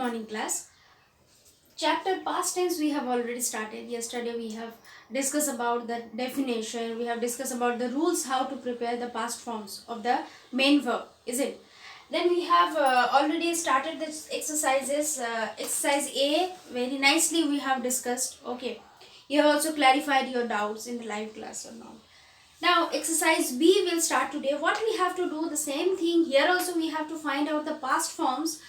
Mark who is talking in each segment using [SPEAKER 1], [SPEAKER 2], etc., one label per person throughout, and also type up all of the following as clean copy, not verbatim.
[SPEAKER 1] morning class. Chapter past tense we have already started. Yesterday we have discussed about the definition. We have discussed about the rules how to prepare the past forms of the main verb. Is it? Then we have already started the exercises. Exercise A very nicely we have discussed. Okay. You have also clarified your doubts in the live class or not. Now exercise B will start today. What we have to do, the same thing here also we have to find out the past forms,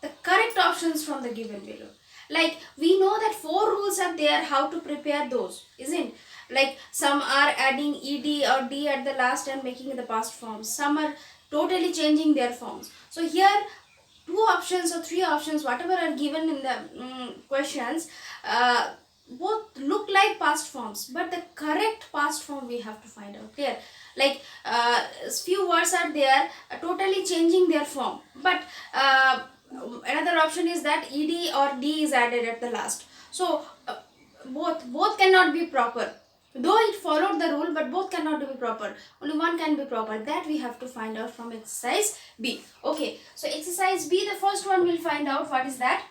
[SPEAKER 1] the correct options from the given below. Like we know that 4 rules are there how to prepare those, isn't? Like some are adding ed or d at the last and making the past forms. Some are totally changing their forms. So here 2 options or 3 options whatever are given in the questions, both look like past forms, but the correct past form we have to find out here. Like few words are there totally changing their form, but another option is that ed or d is added at the last. So both cannot be proper, though it followed the rule, but both cannot be proper. Only one can be proper. That we have to find out from exercise B. Okay, so exercise B, the first one we'll find out what is that.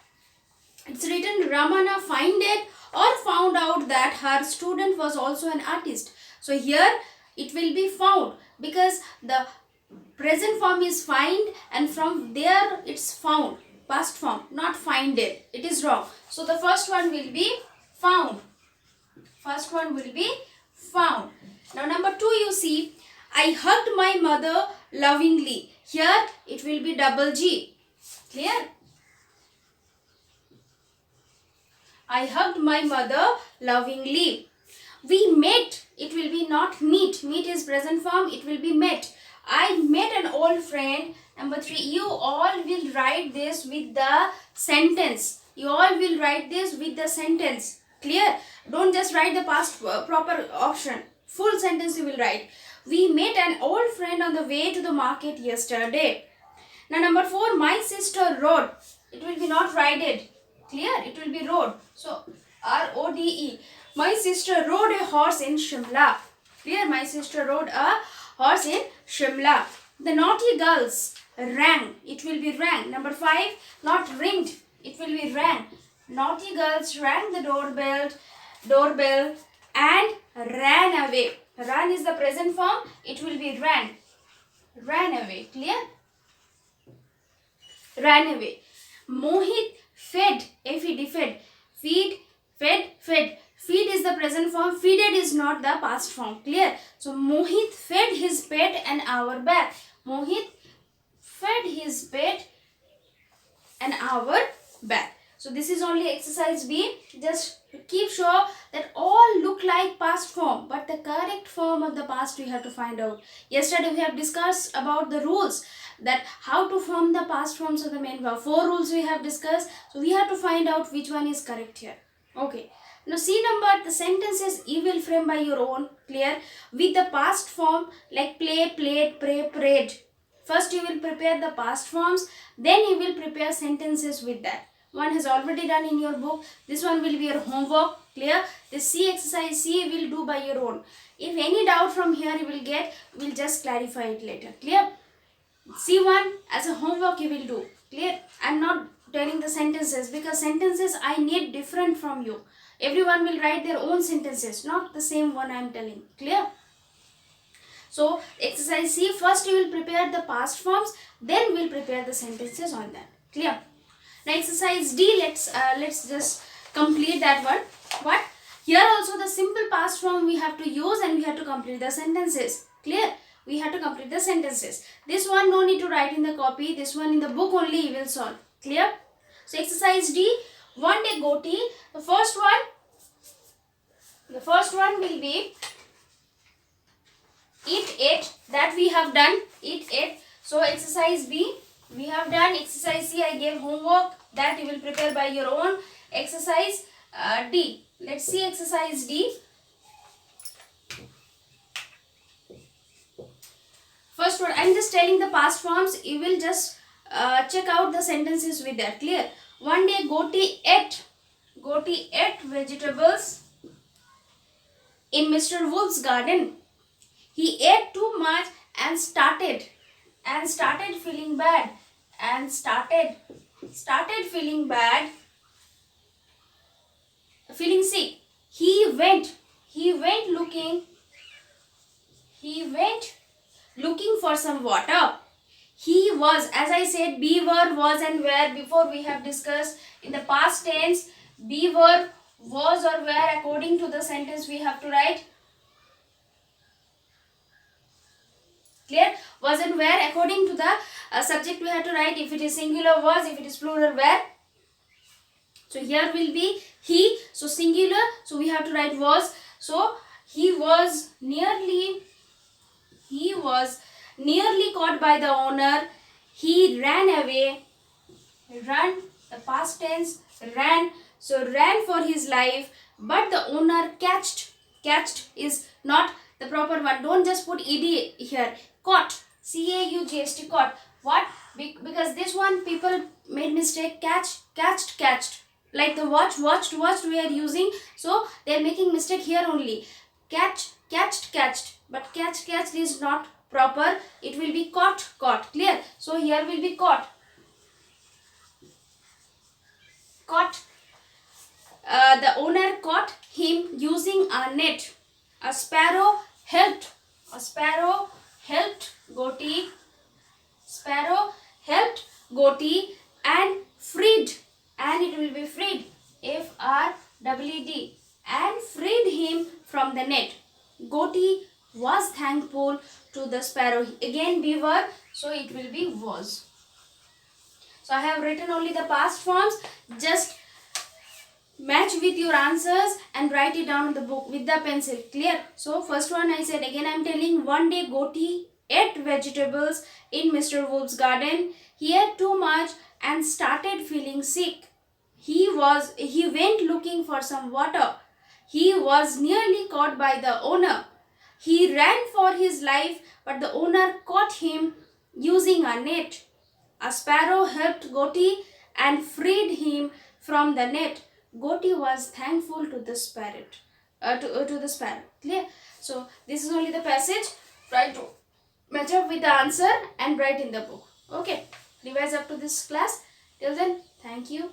[SPEAKER 1] It's written Ramana finded or found out that her student was also an artist. So here it will be found, because the present form is find and from there it's found. Past form, not finded. It is wrong. So the first one will be found. First one will be found. Now number 2, you see, I hugged my mother lovingly. Here it will be double G. Clear? I hugged my mother lovingly. We met. It will be not meet. Meet is present form. It will be met. I met an old friend. Number 3, you all will write this with the sentence. You all will write this with the sentence. Clear? Don't just write the past proper option. Full sentence you will write. We met an old friend on the way to the market yesterday. Now number 4, my sister rode. It will be not rided. Clear? It will be rode. So R-O-D-E. My sister rode a horse in Shimla. Clear? My sister rode a horse in Shimla. The naughty girls rang. It will be rang. Number 5, not ringed. It will be rang. Naughty girls rang the doorbell and ran away. Run is the present form. It will be ran. Ran away. Clear? Ran away. Mohit fed. F-E-D, fed. Feed, fed, fed. Feed is the present form. Feeded is not the past form. Clear? So Mohit fed his pet an hour back. Mohit fed his pet an hour back. So this is only exercise B. Just keep sure that all look like past form, but the correct form of the past we have to find out. Yesterday we have discussed about the rules, that how to form the past forms of the main verb. 4 rules we have discussed. So we have to find out which one is correct here. Okay. Now see number, the sentences you will frame by your own. Clear? With the past form like play, played, pray, prayed. First you will prepare the past forms, then you will prepare sentences with that. One has already done in your book. This one will be your homework. Clear? The C exercise C will do by your own. If any doubt from here you will get, we'll just clarify it later. Clear? C1 as a homework you will do. Clear? I'm not telling the sentences, because sentences I need different from you. Everyone will write their own sentences, not the same one I'm telling. Clear? So exercise C, first you will prepare the past forms, then we'll prepare the sentences on that. Clear? Now exercise D, let's just complete that one. What? Here also the simple past form we have to use and we have to complete the sentences. Clear? We have to complete the sentences. This one no need to write in the copy. This one in the book only you will solve. Clear? So exercise D, one day Goti. The first one will be eat, ate. That we have done. Eat, ate. So exercise B we have done. Exercise C I gave homework. That you will prepare by your own. Exercise D. Let's see exercise D. First one, I'm just telling the past forms. You will just check out the sentences with that. Clear? One day Goti ate. Goti ate vegetables in Mr. Wolf's garden. He ate too much and started feeling bad and started started feeling bad, feeling sick, he went looking for some water. He was, as I said, beaver, was and were. Before we have discussed in the past tense, beaver, was or were. According to the sentence we have to write. Clear? Was and were. According to the subject we have to write. If it is singular, was. If it is plural, were. So here will be he. So singular. So we have to write was. So he was nearly caught by the owner. He ran away. Run, the past tense, ran. So ran for his life, but the owner catched. Catched is not the proper one. Don't just put ed here. Caught, C-A-U-G-H-T, caught. What? Because this one people made mistake. Catched. Like the watched we are using. So they are making mistake here only. Catched. But catched is not proper. It will be caught. Clear? So here will be caught. The owner caught him using a net. A sparrow helped Goti. Sparrow helped Goti and freed, and it will be freed, F-R-E-E-D, and freed him from the net. Goti was thankful to the sparrow. Again beaver, so it will be was. So I have written only the past forms. Just match with your answers and write it down in the book with the pencil. Clear? So first one I said, again I am telling, one day Goti ate vegetables in Mr. Wolf's garden. He ate too much and started feeling sick. He went looking for some water. He was nearly caught by the owner. He ran for his life, but the owner caught him using a net. A sparrow helped Goti and freed him from the net. Goti was thankful to the sparrow. To the sparrow. Clear? So this is only the passage. Try to match up with the answer and write in the book. Okay. Revise up to this class. Till then, thank you.